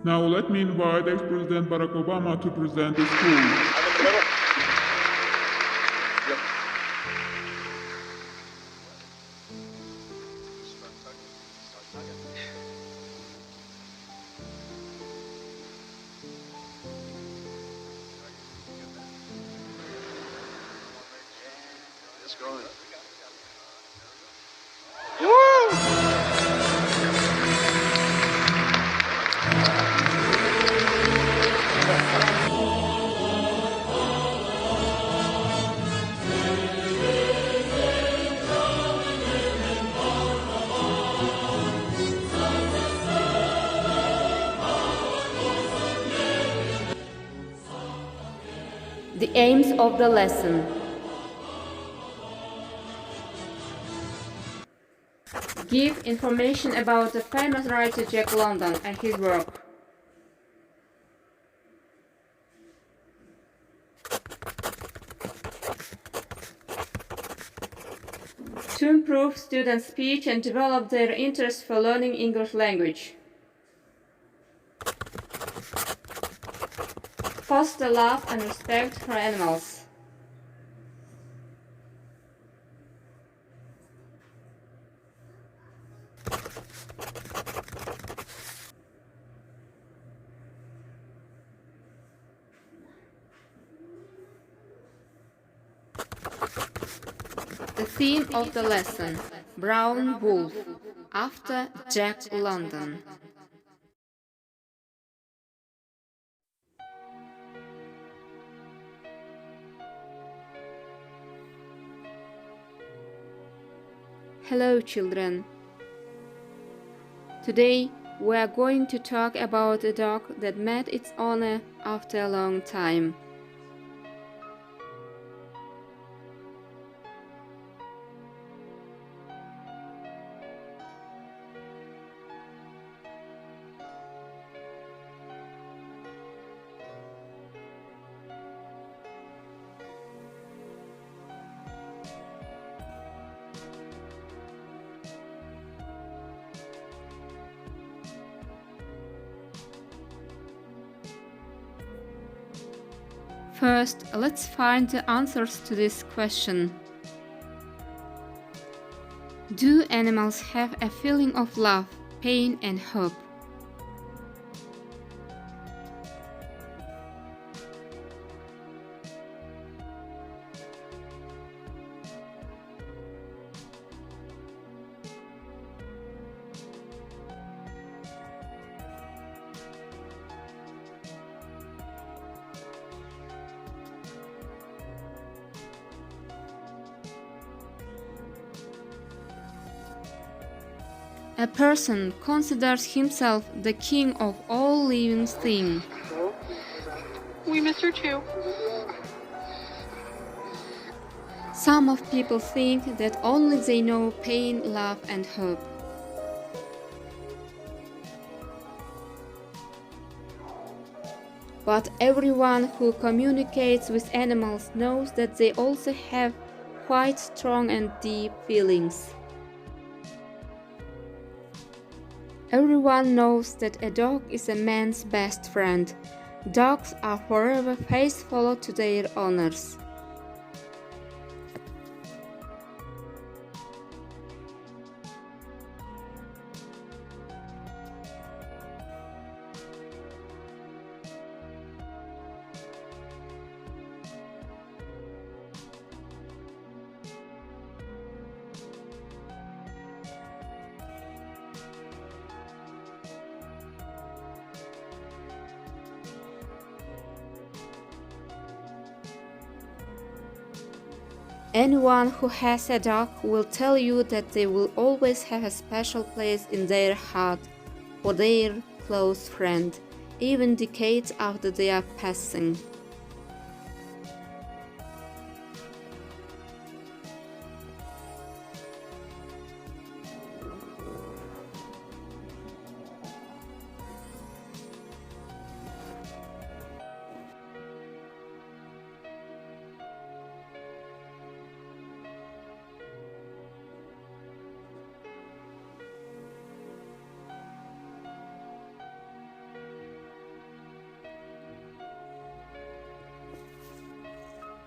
Now let me invite ex-President Barack Obama to present the school. I'm in the middle. Yep. It's going. The aims of the lesson. Give information about the famous writer Jack London and his work. To improve students' speech and develop their interest for learning English language. Foster love and respect for animals. The theme of the lesson, Brown Wolf, after Jack London. Hello children. Today we are going to talk about a dog that met its owner after a long time. First, let's find the answers to this question. Do animals have a feeling of love, pain, and hope? A person considers himself the king of all living things. We miss her too. Some of people think that only they know pain, love, and hope. But everyone who communicates with animals knows that they also have quite strong and deep feelings. Everyone knows that a dog is a man's best friend. Dogs are forever faithful to their owners. Anyone who has a dog will tell you that they will always have a special place in their heart for their close friend, even decades after they are passing.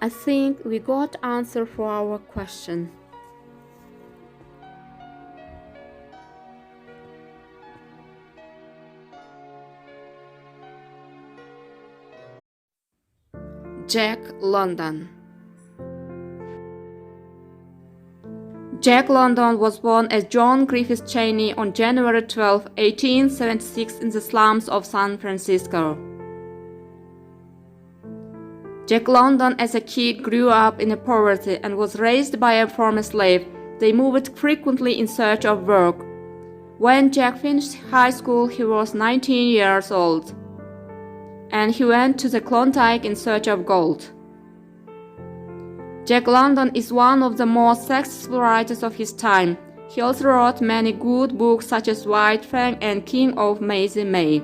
I think we got answer for our question. Jack London. Jack London was born as John Griffith Chaney on January 12, 1876 in the slums of San Francisco. Jack London as a kid grew up in poverty and was raised by a former slave. They moved frequently in search of work. When Jack finished high school, he was 19 years old, and he went to the Klondike in search of gold. Jack London is one of the most successful writers of his time. He also wrote many good books such as White Fang and King of Maisie May.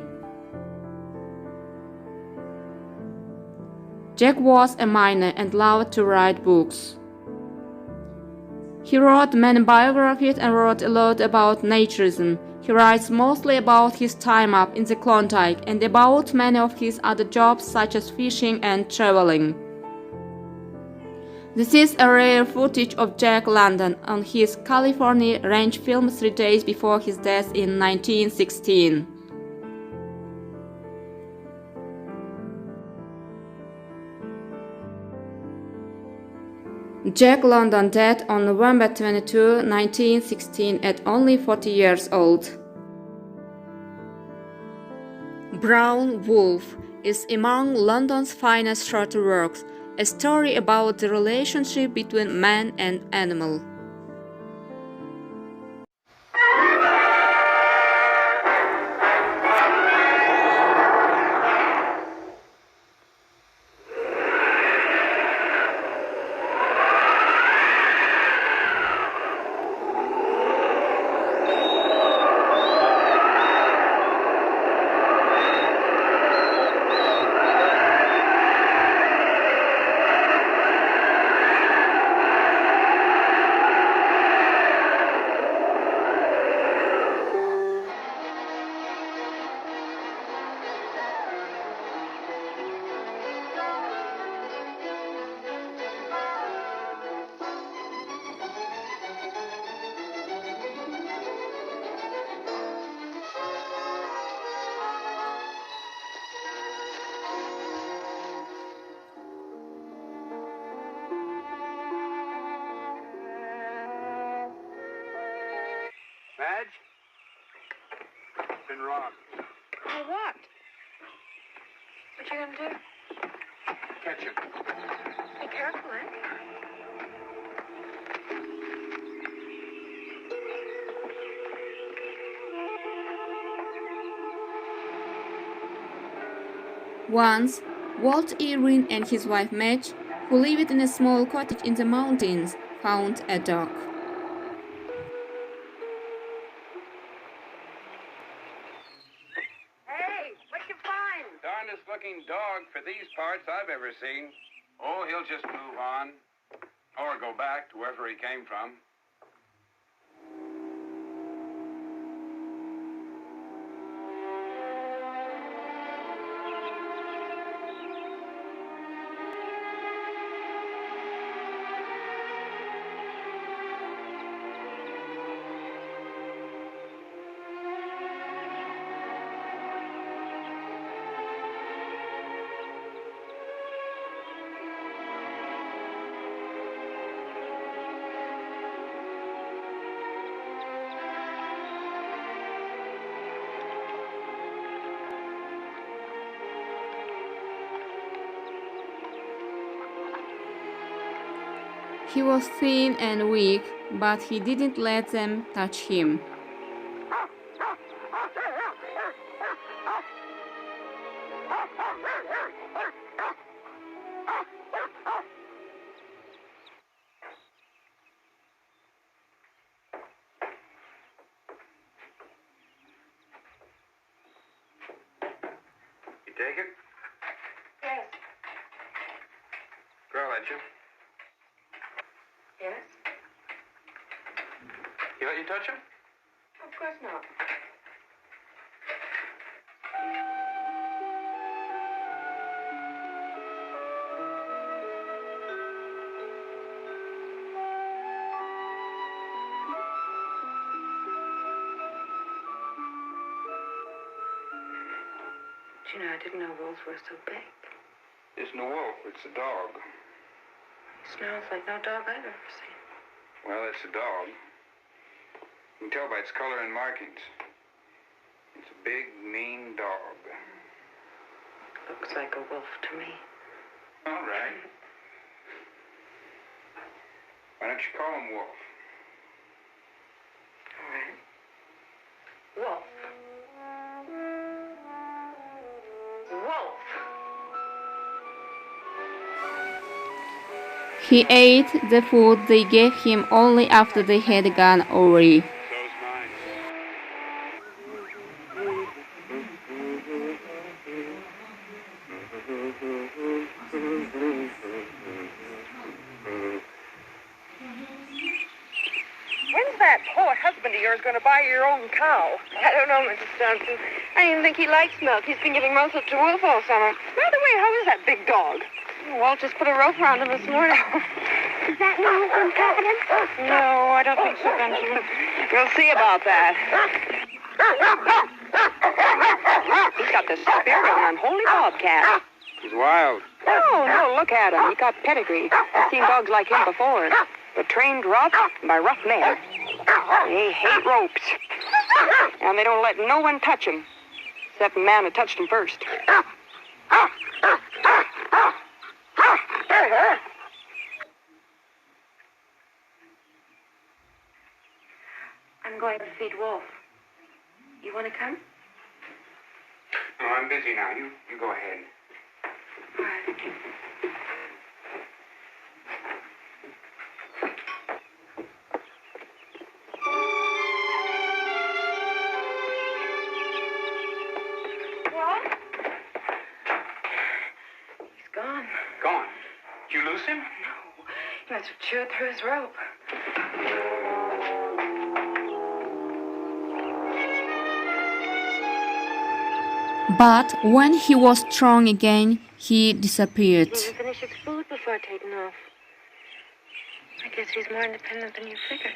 Jack was a miner and loved to write books. He wrote many biographies and wrote a lot about naturism. He writes mostly about his time up in the Klondike and about many of his other jobs such as fishing and traveling. This is a rare footage of Jack London on his California ranch filmed 3 days before his death in 1916. Jack London died on November 22, 1916 at only 40 years old. Brown Wolf is among London's finest short works, a story about the relationship between man and animal. Madge? Been robbed. Oh, what? What you gonna do? Catch him. Be careful, eh? Once, Walt Irwin and his wife Madge, who lived in a small cottage in the mountains, found a dog. Hey, what'd you find? Darndest looking dog for these parts I've ever seen. Oh, he'll just move on. Or go back to wherever he came from. He was thin and weak, but he didn't let them touch him. You take it? Yes. Girl, at you. Yes? You let you touch him? Of course not. You know, I didn't know wolves were so big. It isn't a wolf, it's a dog. He smells like no dog I've ever seen. Well, it's a dog. You can tell by its color and markings. It's a big, mean dog. Looks like a wolf to me. All right. Why don't you call him Wolf? All right. Wolf. Wolf. He ate the food they gave him only after they had gone away. So's mine. When's that poor husband of yours going to buy your own cow? I don't know, Mrs. Thompson. I didn't think he likes milk. He's been giving most of it to Wolf all summer. By the way, how is that big dog? Walt just put a rope around him this morning. Is that Mama's confidence? No, I don't think so, Benjamin. We'll see about that. He's got the spirit of an unholy bobcat. He's wild. No, look at him. He got pedigree. I've seen dogs like him before. They're trained rough by rough men. They hate ropes. And they don't let no one touch him, except the man who touched him first. I'm going to feed Wolf. You want to come? No, I'm busy now. You go ahead. All right. Wolf? He's gone. Gone. Did you lose him? No, he must have chewed through his rope. But when he was strong again, he disappeared. He didn't finish his food before taking off. I guess he's more independent than you figured.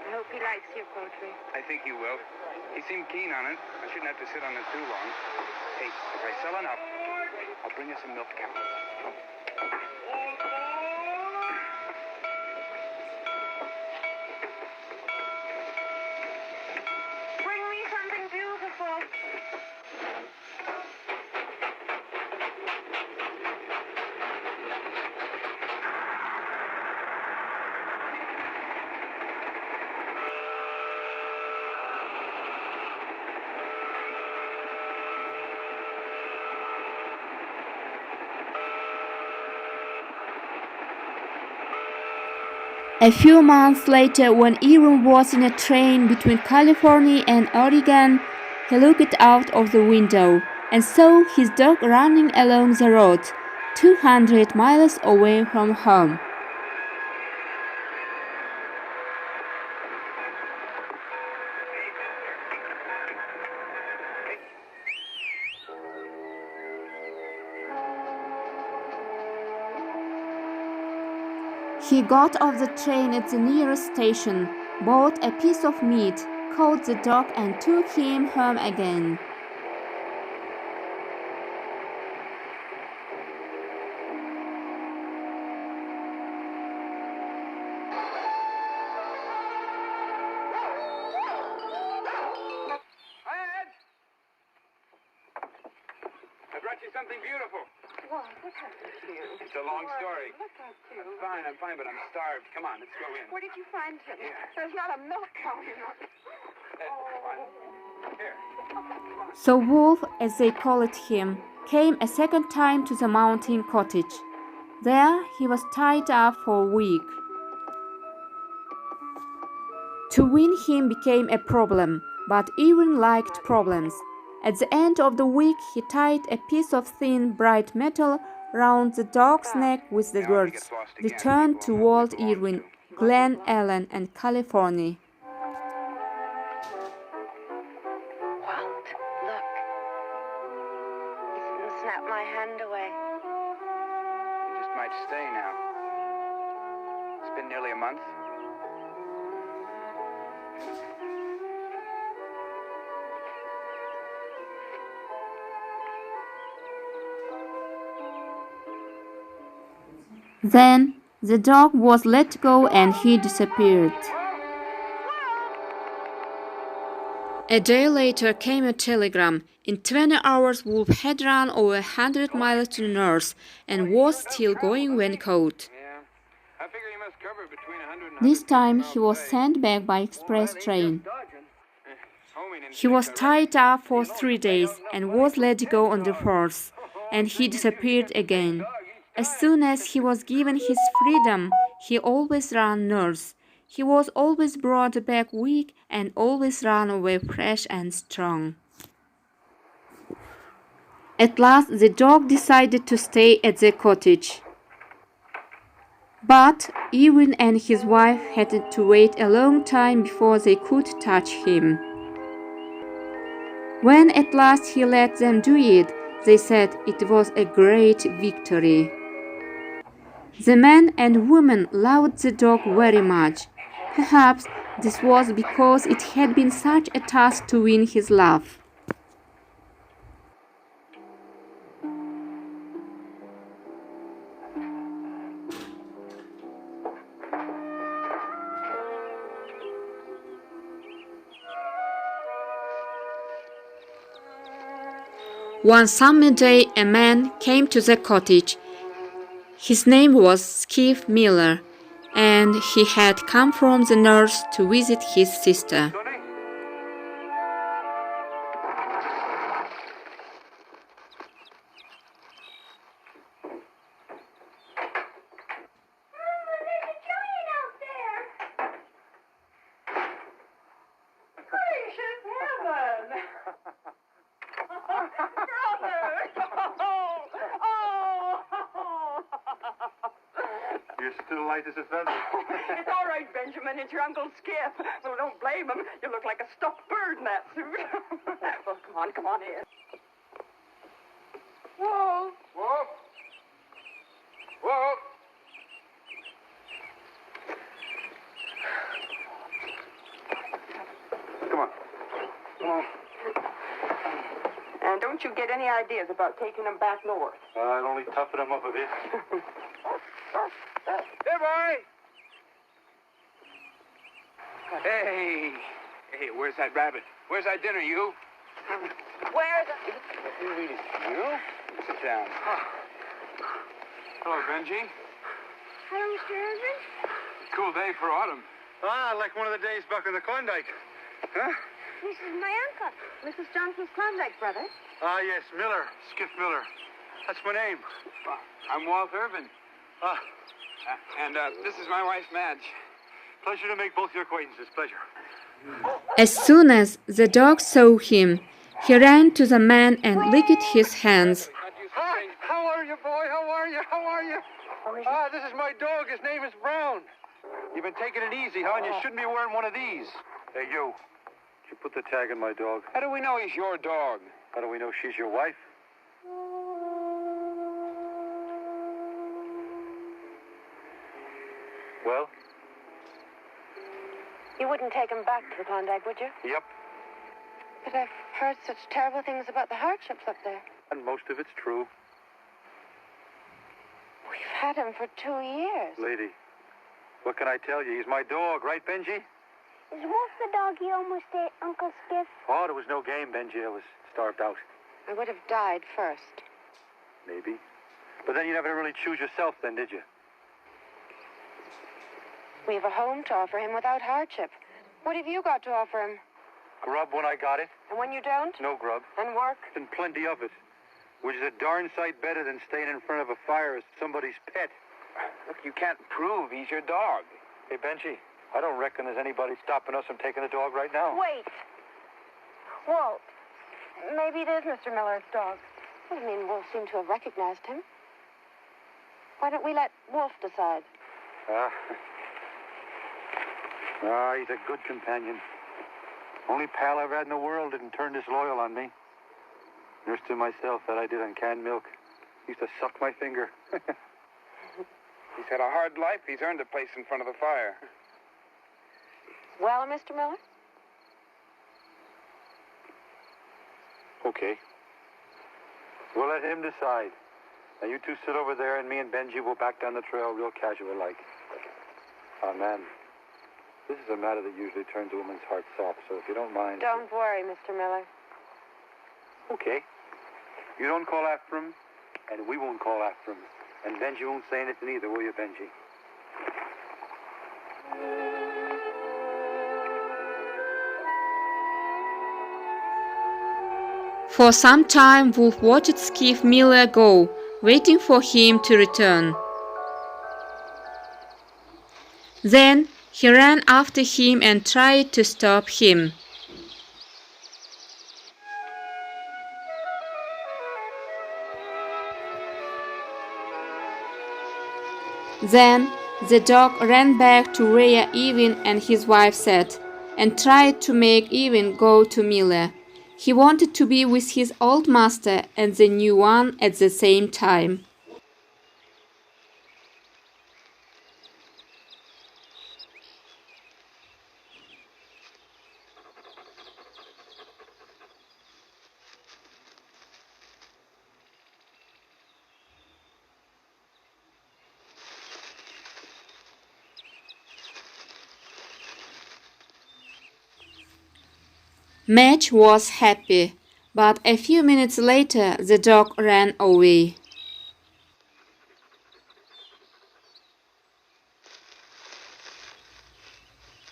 I hope he likes your poetry. I think he will. He seemed keen on it. I shouldn't have to sit on it too long. Hey, if I sell enough, I'll bring you some milk cow. Bring me something beautiful. A few months later, when Aaron was in a train between California and Oregon, he looked out of the window and saw his dog running along the road, 200 miles away from home. He got off the train at the nearest station, bought a piece of meat, caught the dog and took him home again. Ed! I brought you something beautiful. What happened to you? It's a long story. Look at you. I'm fine, but I'm starved. Come on, let's go in. Where did you find him? Here. There's not a milk cow here. Come on. Here. So Wolf, as they called him, came a second time to the mountain cottage. There he was tied up for a week. To win him became a problem, but Aaron liked problems. At the end of the week, he tied a piece of thin, bright metal round the dog's neck with the words, "Return to Walt Irwin, Glen Ellen, and California." Walt, look. He's gonna snap my hand away. You just might stay now. It's been nearly a month. Then the dog was let go and he disappeared. A day later came a telegram. In 20 hours, Wolf had run over 100 miles to the north and was still going when caught. Yeah. I figure you must cover between 100 and This 150 time miles he a was day. sent back by express train. Homie didn't He was think of tied up for 3 days and was let go on the 4th, and he disappeared again. As soon as he was given his freedom, he always ran north. He was always brought back weak and always ran away fresh and strong. At last the dog decided to stay at the cottage. But Ewan and his wife had to wait a long time before they could touch him. When at last he let them do it, they said it was a great victory. The man and woman loved the dog very much. Perhaps this was because it had been such a task to win his love. One summer day, a man came to the cottage. His name was Skip Miller, and he had come from the north to visit his sister. Sonny? You're still light as a feather. It's all right, Benjamin. It's your Uncle Skip. Well, don't blame him. You look like a stuffed bird in that suit. Well, come on in. Whoa. Whoa! Whoa! Come on. Come on. And don't you get any ideas about taking him back north. I'd only toughen him up a bit. Hey, boy! Hey! Hey, where's that rabbit? Where's that dinner, you? Where's You? Sit down. Hello, Benji. Hello, Mr. Irvin. Cool day for autumn. Ah, like one of the days back in the Klondike. Huh? This is my uncle, Mrs. Johnson's Klondike brother. Ah, yes, Miller. Skip Miller. That's my name. I'm Walt Irvin. Ah, And this is my wife, Madge. pleasure to make both your acquaintances. Pleasure. As soon as the dog saw him, he ran to the man and licked his hands. Hi, how are you, boy? How are you? How are you? Ah, this is my dog. His name is Brown. You've been taking it easy, huh? And you shouldn't be wearing one of these. Hey, you. Did you put the tag on my dog? How do we know he's your dog? How do we know she's your wife? Well? You wouldn't take him back to the Klondike, would you? Yep. But I've heard such terrible things about the hardships up there. And most of it's true. We've had him for 2 years. Lady, what can I tell you? He's my dog, right, Benji? Is Wolf the dog you almost ate, Uncle Skip? Oh, there was no game, Benji. I was starved out. I would have died first. Maybe. But then you never really choose yourself then, did you? We have a home to offer him without hardship. What have you got to offer him? Grub when I got it. And when you don't? No grub. And work? And plenty of it. Which is a darn sight better than staying in front of a fire as somebody's pet. Look, you can't prove he's your dog. Hey, Benji, I don't reckon there's anybody stopping us from taking the dog right now. Wait. Walt, maybe it is Mr. Miller's dog. I mean, Wolf seemed to have recognized him. Why don't we let Wolf decide? He's a good companion. Only pal I've had in the world didn't turn disloyal on me. Nurse to myself that I did on canned milk. Used to suck my finger. He's had a hard life. He's earned a place in front of the fire. Well, Mr. Miller? Okay. We'll let him decide. Now you two sit over there, and me and Benji will back down the trail real casual like. Oh, man. This is a matter that usually turns a woman's heart soft, so if you don't mind... Don't worry, Mr. Miller. Okay. You don't call after him, and we won't call after him. And Benji won't say anything either, will you, Benji? For some time, Wolf watched Skiff Miller go, waiting for him to return. Then he ran after him and tried to stop him. Then the dog ran back to where Evan and his wife sat, and tried to make Evan go to Miller. He wanted to be with his old master and the new one at the same time. Madge was happy, but a few minutes later the dog ran away.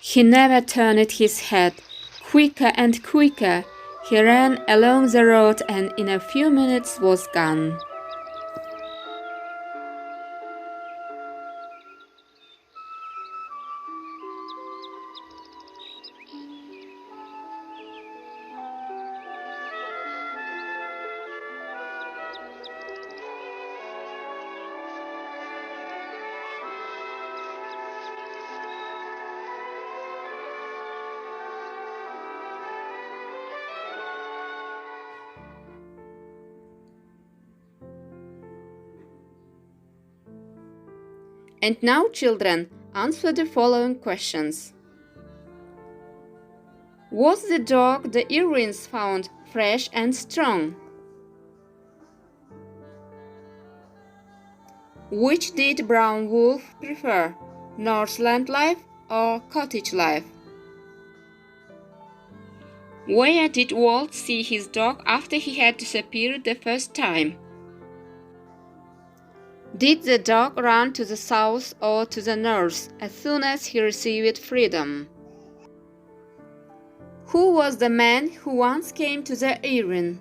He never turned his head. Quicker and quicker, he ran along the road and in a few minutes was gone. And now, children, answer the following questions. Was the dog the earrings found fresh and strong? Which did Brown Wolf prefer, Northland life or cottage life? Where did Walt see his dog after he had disappeared the first time? Did the dog run to the south or to the north as soon as he received freedom? Who was the man who once came to the Erin?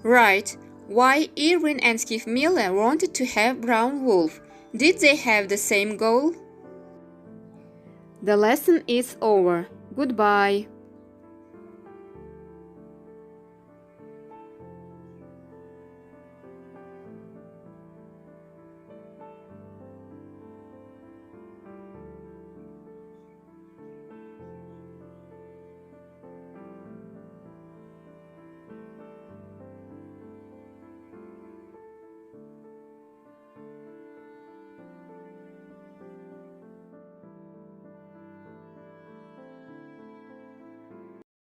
Right, why Irwin and Skiff Miller wanted to have Brown Wolf? Did they have the same goal? The lesson is over. Goodbye.